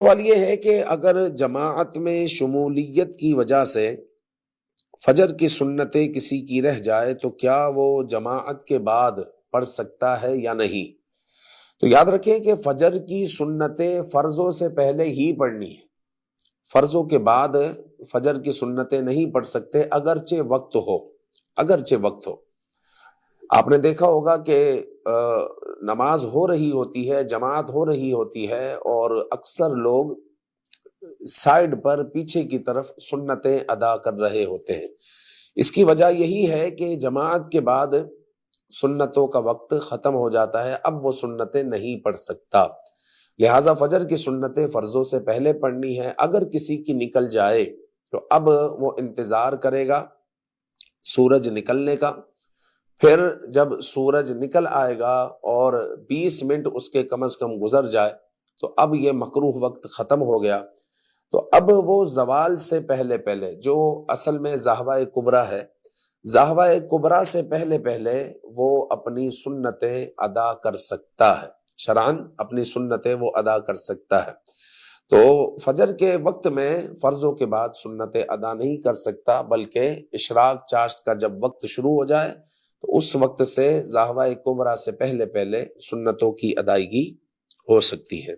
سوال یہ ہے کہ اگر جماعت میں شمولیت کی وجہ سے فجر کی سنتیں کسی کی رہ جائے تو کیا وہ جماعت کے بعد پڑھ سکتا ہے یا نہیں؟ تو یاد رکھیں کہ فجر کی سنتیں فرضوں سے پہلے ہی پڑھنی ہے، فرضوں کے بعد فجر کی سنتیں نہیں پڑھ سکتے اگرچہ وقت ہو۔ آپ نے دیکھا ہوگا کہ نماز ہو رہی ہوتی ہے، جماعت ہو رہی ہوتی ہے، اور اکثر لوگ سائیڈ پر پیچھے کی طرف سنتیں ادا کر رہے ہوتے ہیں۔ اس کی وجہ یہی ہے کہ جماعت کے بعد سنتوں کا وقت ختم ہو جاتا ہے، اب وہ سنتیں نہیں پڑھ سکتا، لہٰذا فجر کی سنتیں فرضوں سے پہلے پڑھنی ہے۔ اگر کسی کی نکل جائے تو اب وہ انتظار کرے گا سورج نکلنے کا، پھر جب سورج نکل آئے گا اور 20 منٹ اس کے کم از کم گزر جائے تو اب یہ مکروہ وقت ختم ہو گیا، تو اب وہ زوال سے پہلے پہلے، جو اصل میں زہوہ کبریٰ ہے، زہوہ کبریٰ سے پہلے پہلے وہ اپنی سنتیں ادا کر سکتا ہے، شرعاً اپنی سنتیں وہ ادا کر سکتا ہے۔ تو فجر کے وقت میں فرضوں کے بعد سنتیں ادا نہیں کر سکتا، بلکہ اشراق چاشت کا جب وقت شروع ہو جائے تو اس وقت سے زہوہ کبریٰ سے پہلے پہلے سنتوں کی ادائیگی ہو سکتی ہے۔